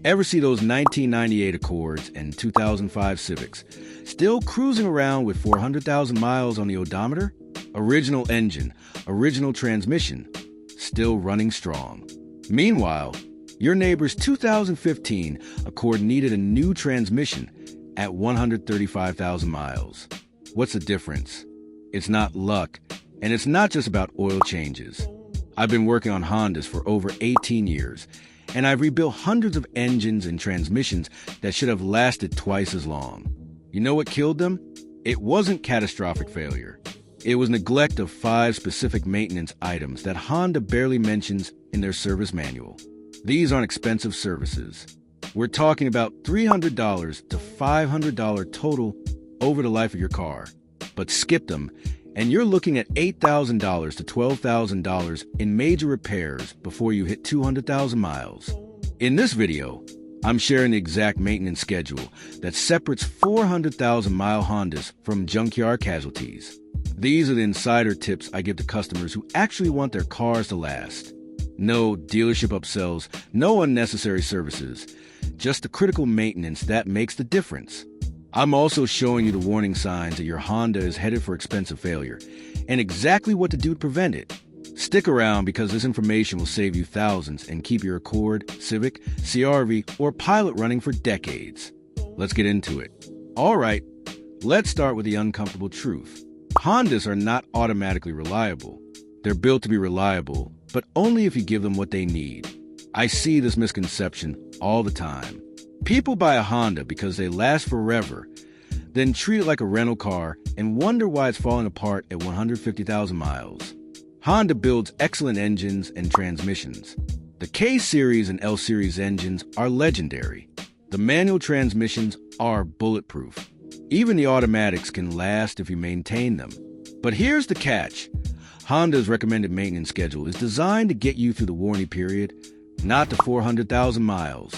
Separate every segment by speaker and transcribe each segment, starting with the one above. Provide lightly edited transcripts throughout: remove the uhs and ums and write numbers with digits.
Speaker 1: Ever see those 1998 Accords and 2005 Civics still cruising around with 400,000 miles on the odometer? Original engine, original transmission, still running strong. Meanwhile, your neighbor's 2015 Accord needed a new transmission at 135,000 miles. What's the difference? It's not luck, and it's not just about oil changes. I've been working on Hondas for over 18 years, and I've rebuilt hundreds of engines and transmissions that should have lasted twice as long. You know what killed them? It wasn't catastrophic failure. It was neglect of 5 specific maintenance items that Honda barely mentions in their service manual. These aren't expensive services. We're talking about $300 to $500 total over the life of your car. But skip them, and you're looking at $8,000 to $12,000 in major repairs before you hit 200,000 miles. In this video, I'm sharing the exact maintenance schedule that separates 400,000-mile Hondas from junkyard casualties. These are the insider tips I give to customers who actually want their cars to last. No dealership upsells, no unnecessary services, just the critical maintenance that makes the difference. I'm also showing you the warning signs that your Honda is headed for expensive failure and exactly what to do to prevent it. Stick around because this information will save you thousands and keep your Accord, Civic, CR-V, or Pilot running for decades. Let's get into it. All right, let's start with the uncomfortable truth. Hondas are not automatically reliable. They're built to be reliable, but only if you give them what they need. I see this misconception all the time. People buy a Honda because they last forever, then treat it like a rental car and wonder why it's falling apart at 150,000 miles. Honda builds excellent engines and transmissions. The K-Series and L-Series engines are legendary. The manual transmissions are bulletproof. Even the automatics can last if you maintain them. But here's the catch. Honda's recommended maintenance schedule is designed to get you through the warranty period, not to 400,000 miles.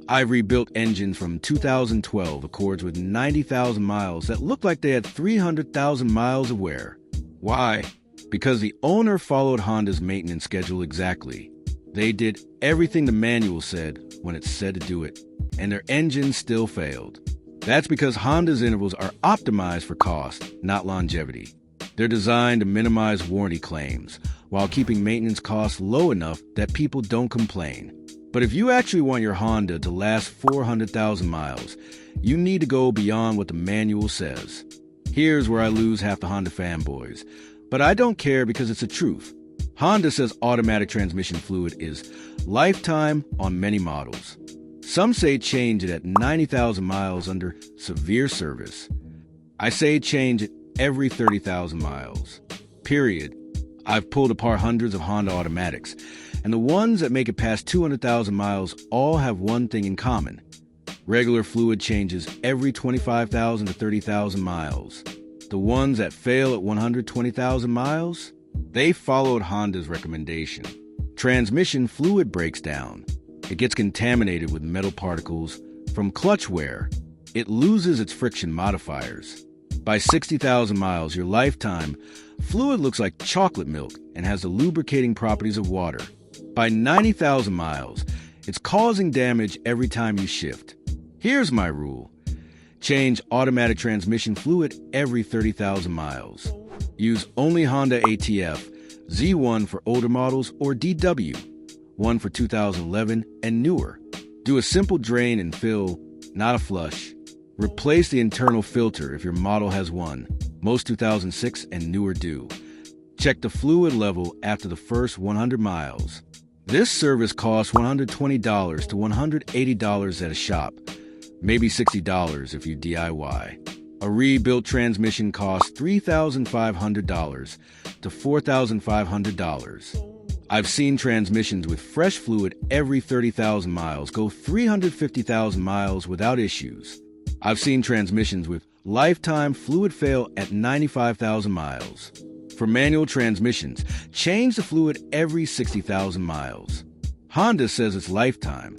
Speaker 1: I've rebuilt engines from 2012 Accords with 90,000 miles that look like they had 300,000 miles of wear. Why? Because the owner followed Honda's maintenance schedule exactly. They did everything the manual said when it said to do it, and their engine still failed. That's because Honda's intervals are optimized for cost, not longevity. They're designed to minimize warranty claims while keeping maintenance costs low enough that people don't complain. But if you actually want your Honda to last 400,000 miles, you need to go beyond what the manual says. Here's where I lose half the Honda fanboys, but I don't care because it's the truth. Honda says automatic transmission fluid is lifetime on many models. Some say change it at 90,000 miles under severe service. I say change it every 30,000 miles. Period. I've pulled apart hundreds of Honda automatics, and the ones that make it past 200,000 miles all have one thing in common. Regular fluid changes every 25,000 to 30,000 miles. The ones that fail at 120,000 miles, they followed Honda's recommendation. Transmission fluid breaks down. It gets contaminated with metal particles from clutch wear. It loses its friction modifiers. By 60,000 miles, your lifetime, fluid looks like chocolate milk and has the lubricating properties of water. By 90,000 miles, it's causing damage every time you shift. Here's my rule. Change automatic transmission fluid every 30,000 miles. Use only Honda ATF, Z1 for older models, or DW, one for 2011 and newer. Do a simple drain and fill, not a flush. Replace the internal filter if your model has one. Most 2006 and newer do. Check the fluid level after the first 100 miles. This service costs $120 to $180 at a shop, maybe $60 if you DIY. A rebuilt transmission costs $3,500 to $4,500. I've seen transmissions with fresh fluid every 30,000 miles go 350,000 miles without issues. I've seen transmissions with lifetime fluid fail at 95,000 miles. For manual transmissions, change the fluid every 60,000 miles. Honda says it's lifetime.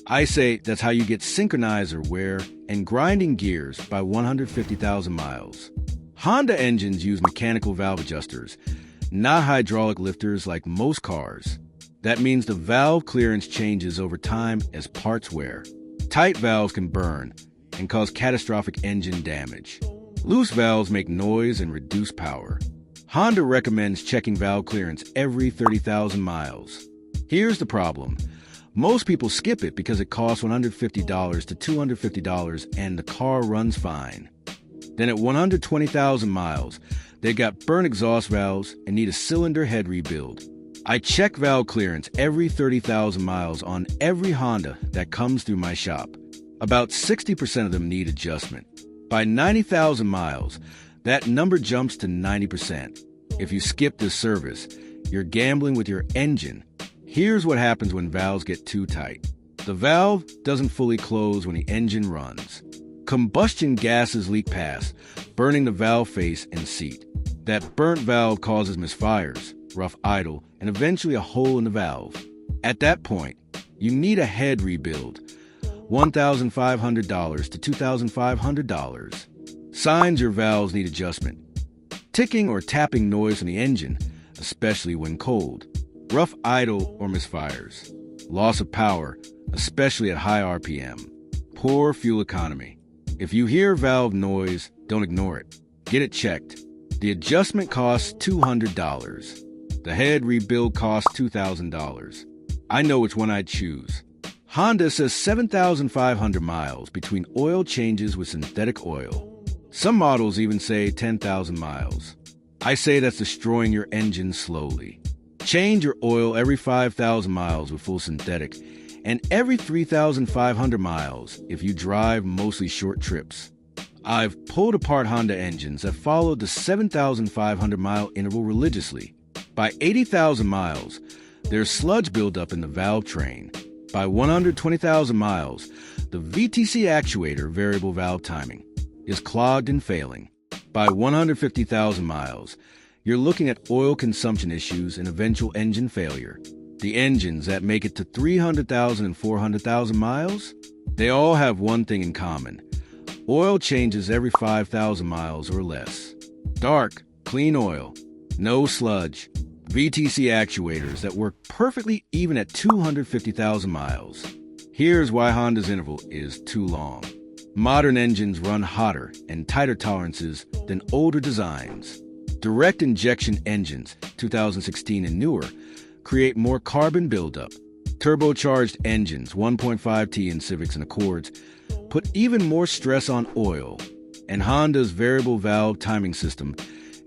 Speaker 1: I say that's how you get synchronizer wear and grinding gears by 150,000 miles. Honda engines use mechanical valve adjusters, not hydraulic lifters like most cars. That means the valve clearance changes over time as parts wear. Tight valves can burn and cause catastrophic engine damage. Loose valves make noise and reduce power. Honda recommends checking valve clearance every 30,000 miles. Here's the problem. Most people skip it because it costs $150 to $250 and the car runs fine. Then at 120,000 miles, they got burnt exhaust valves and need a cylinder head rebuild. I check valve clearance every 30,000 miles on every Honda that comes through my shop. About 60% of them need adjustment. By 90,000 miles, that number jumps to 90%. If you skip this service, you're gambling with your engine. Here's what happens when valves get too tight. The valve doesn't fully close when the engine runs. Combustion gases leak past, burning the valve face and seat. That burnt valve causes misfires, rough idle, and eventually a hole in the valve. At that point, you need a head rebuild, $1,500 to $2,500. Signs your valves need adjustment. Ticking or tapping noise from the engine, especially when cold. Rough idle or misfires. Loss of power, especially at high RPM. Poor fuel economy. If you hear valve noise, don't ignore it. Get it checked. The adjustment costs $200. The head rebuild costs $2,000. I know which one I'd choose. Honda says 7,500 miles between oil changes with synthetic oil. Some models even say 10,000 miles. I say that's destroying your engine slowly. Change your oil every 5,000 miles with full synthetic, and every 3,500 miles if you drive mostly short trips. I've pulled apart Honda engines that followed the 7,500 mile interval religiously. By 80,000 miles, there's sludge buildup in the valve train. By 120,000 miles, the VTC actuator variable valve timing is clogged and failing. By 150,000 miles, you're looking at oil consumption issues and eventual engine failure. The engines that make it to 300,000 and 400,000 miles, they all have one thing in common. Oil changes every 5,000 miles or less. Dark, clean oil, no sludge. VTC actuators that work perfectly even at 250,000 miles. Here's why Honda's interval is too long. Modern engines run hotter and tighter tolerances than older designs. Direct injection engines, 2016 and newer, create more carbon buildup. Turbocharged engines, 1.5T in Civics and Accords, put even more stress on oil. And Honda's variable valve timing system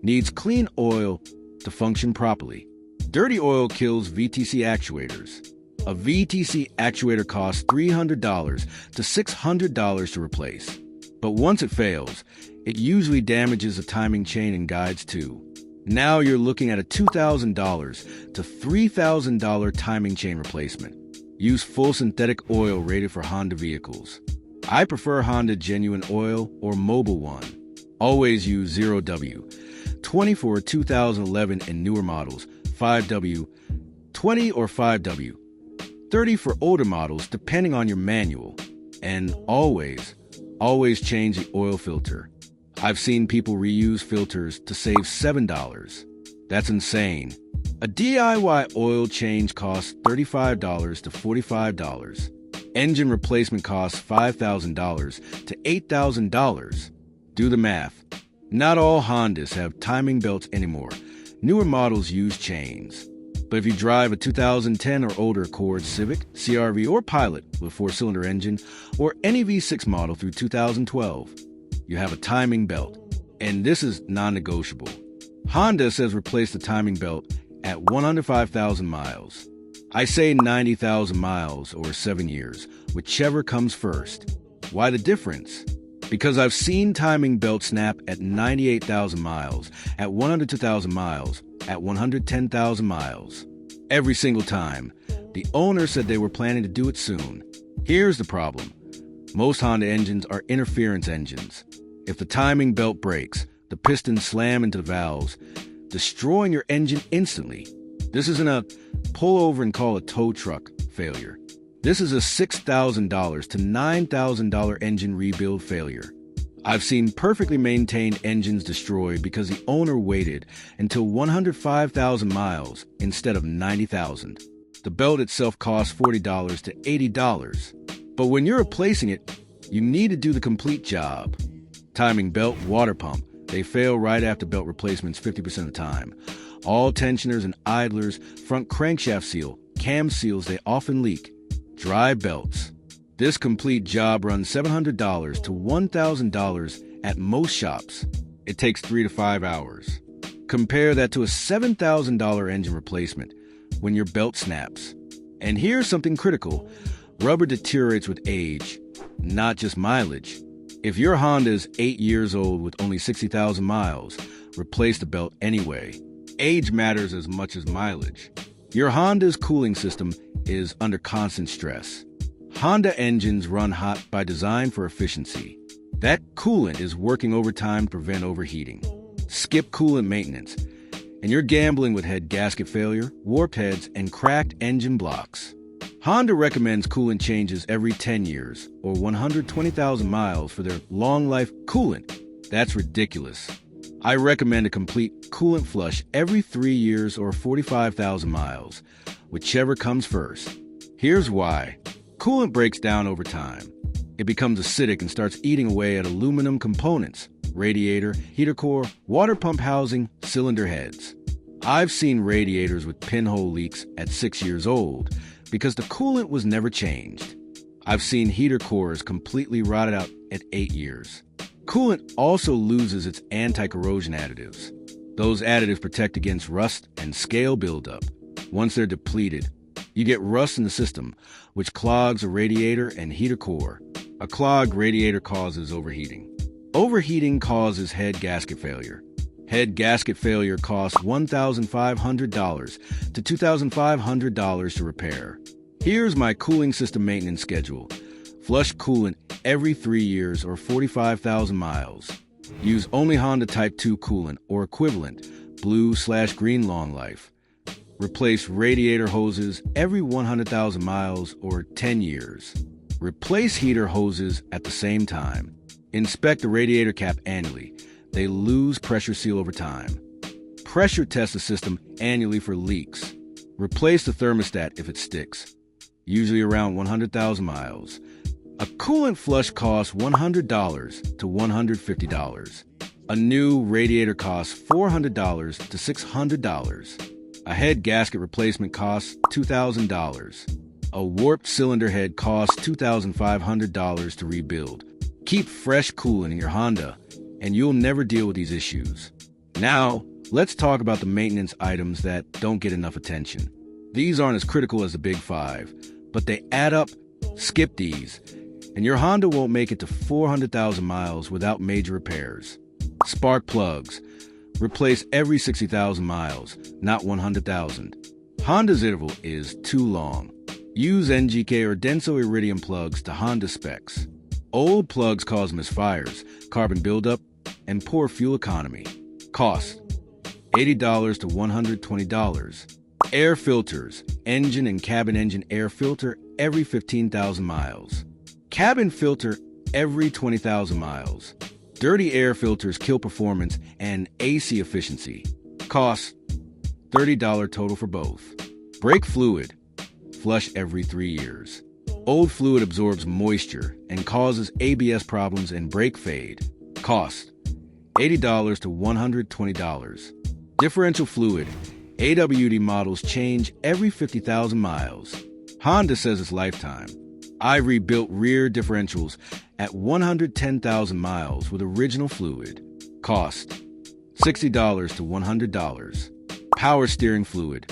Speaker 1: needs clean oil to function properly. Dirty oil kills VTC actuators. A VTC actuator costs $300 to $600 to replace. But once it fails, it usually damages the timing chain and guides too. Now you're looking at a $2,000 to $3,000 timing chain replacement. Use full synthetic oil rated for Honda vehicles. I prefer Honda Genuine Oil or Mobile One. Always use 0W. 20 for 2011 and newer models, 5W, 20 or 5W, 30 for older models depending on your manual, and always change the oil filter. I've seen people reuse filters to save $7. That's insane. A DIY oil change costs $35 to $45. Engine replacement costs $5,000 to $8,000. Do the math. Not all Hondas have timing belts anymore. Newer models use chains. But if you drive a 2010 or older Accord, Civic, CR-V, or Pilot with a 4-cylinder engine, or any V6 model through 2012, you have a timing belt. And this is non-negotiable. Honda says replace the timing belt at 105,000 miles. I say 90,000 miles or 7 years, whichever comes first. Why the difference? Because I've seen timing belt snap at 98,000 miles, at 102,000 miles, at 110,000 miles. Every single time. The owner said they were planning to do it soon. Here's the problem. Most Honda engines are interference engines. If the timing belt breaks, the pistons slam into the valves, destroying your engine instantly. This isn't a pull over and call a tow truck failure. This is a $6,000 to $9,000 engine rebuild failure. I've seen perfectly maintained engines destroyed because the owner waited until 105,000 miles instead of 90,000. The belt itself costs $40 to $80. But when you're replacing it, you need to do the complete job. Timing belt, water pump. They fail right after belt replacements 50% of the time. All tensioners and idlers, front crankshaft seal, cam seals, they often leak. Dry belts. This complete job runs $700 to $1,000 at most shops. It takes 3 to 5 hours. Compare that to a $7,000 engine replacement when your belt snaps. And here's something critical. Rubber deteriorates with age, not just mileage. If your Honda is 8 years old with only 60,000 miles, replace the belt anyway. Age matters as much as mileage. Your Honda's cooling system is under constant stress. Honda engines run hot by design for efficiency. That coolant is working overtime to prevent overheating. Skip coolant maintenance, and you're gambling with head gasket failure, warped heads, and cracked engine blocks. Honda recommends coolant changes every 10 years or 120,000 miles for their long-life coolant. That's ridiculous. I recommend a complete coolant flush every 3 years or 45,000 miles, whichever comes first. Here's why. Coolant breaks down over time. It becomes acidic and starts eating away at aluminum components, radiator, heater core, water pump housing, cylinder heads. I've seen radiators with pinhole leaks at 6 years old because the coolant was never changed. I've seen heater cores completely rotted out at 8 years. Coolant also loses its anti-corrosion additives. Those additives protect against rust and scale buildup. Once they're depleted, you get rust in the system, which clogs a radiator and heater core. A clogged radiator causes overheating. Overheating causes head gasket failure. Head gasket failure costs $1,500 to $2,500 to repair. Here's my cooling system maintenance schedule. Flush coolant every 3 years or 45,000 miles. Use only Honda Type 2 coolant or equivalent, blue/green long life. Replace radiator hoses every 100,000 miles or 10 years. Replace heater hoses at the same time. Inspect the radiator cap annually. They lose pressure seal over time. Pressure test the system annually for leaks. Replace the thermostat if it sticks, usually around 100,000 miles. A coolant flush costs $100 to $150. A new radiator costs $400 to $600. A head gasket replacement costs $2,000. A warped cylinder head costs $2,500 to rebuild. Keep fresh coolant in your Honda, and you'll never deal with these issues. Now, let's talk about the maintenance items that don't get enough attention. These aren't as critical as the big 5, but they add up. Skip these, and your Honda won't make it to 400,000 miles without major repairs. Spark plugs. Replace every 60,000 miles, not 100,000. Honda's interval is too long. Use NGK or Denso Iridium plugs to Honda specs. Old plugs cause misfires, carbon buildup, and poor fuel economy. Cost: $80 to $120. Air filters. Engine and cabin engine air filter every 15,000 miles. Cabin filter every 20,000 miles. Dirty air filters kill performance and AC efficiency. Cost: $30 total for both. Brake fluid. Flush every 3 years. Old fluid absorbs moisture and causes ABS problems and brake fade. Cost: $80 to $120. Differential fluid. AWD models change every 50,000 miles. Honda says it's lifetime. I rebuilt rear differentials at 110,000 miles with original fluid. Cost: $60 to $100. Power steering fluid.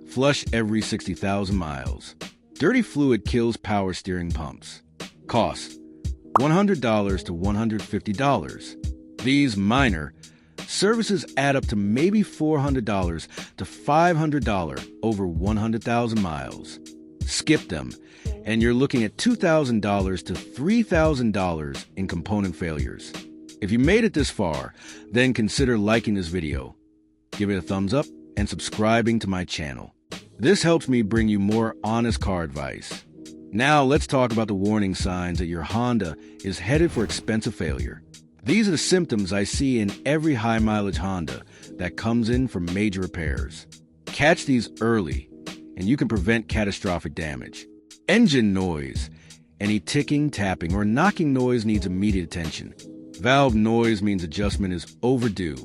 Speaker 1: Flush every 60,000 miles. Dirty fluid kills power steering pumps. Cost: $100 to $150. These minor services add up to maybe $400 to $500 over 100,000 miles. Skip them, and you're looking at $2,000 to $3,000 in component failures. If you made it this far, then consider liking this video, give it a thumbs up, and subscribing to my channel. This helps me bring you more honest car advice. Now let's talk about the warning signs that your Honda is headed for expensive failure. These are the symptoms I see in every high-mileage Honda that comes in for major repairs. Catch these early, and you can prevent catastrophic damage. Engine noise. Any ticking, tapping, or knocking noise needs immediate attention. Valve noise means adjustment is overdue.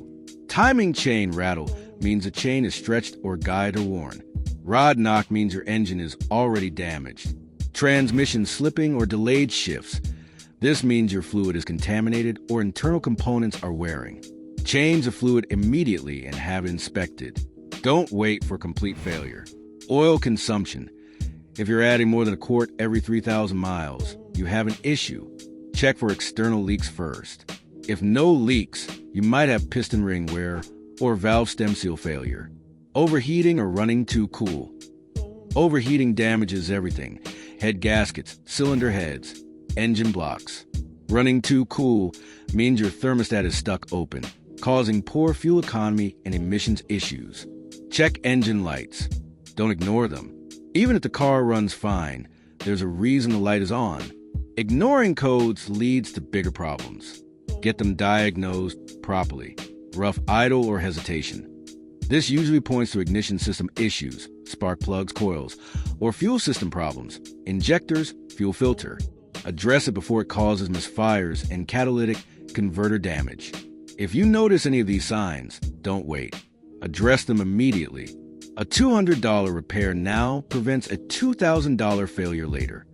Speaker 1: Timing chain rattle means a chain is stretched or guide or worn. Rod knock means your engine is already damaged. Transmission slipping or delayed shifts. This means your fluid is contaminated or internal components are wearing. Change the fluid immediately and have it inspected. Don't wait for complete failure. Oil consumption. If you're adding more than a quart every 3,000 miles, you have an issue. Check for external leaks first. If no leaks, you might have piston ring wear or valve stem seal failure. Overheating or running too cool. Overheating damages everything: head gaskets, cylinder heads, engine blocks. Running too cool means your thermostat is stuck open, causing poor fuel economy and emissions issues. Check engine lights. Don't ignore them. Even if the car runs fine, there's a reason the light is on. Ignoring codes leads to bigger problems. Get them diagnosed properly. Rough idle or hesitation. This usually points to ignition system issues, spark plugs, coils, or fuel system problems, injectors, fuel filter. Address it before it causes misfires and catalytic converter damage. If you notice any of these signs, don't wait. Address them immediately. A $200 repair now prevents a $2,000 failure later.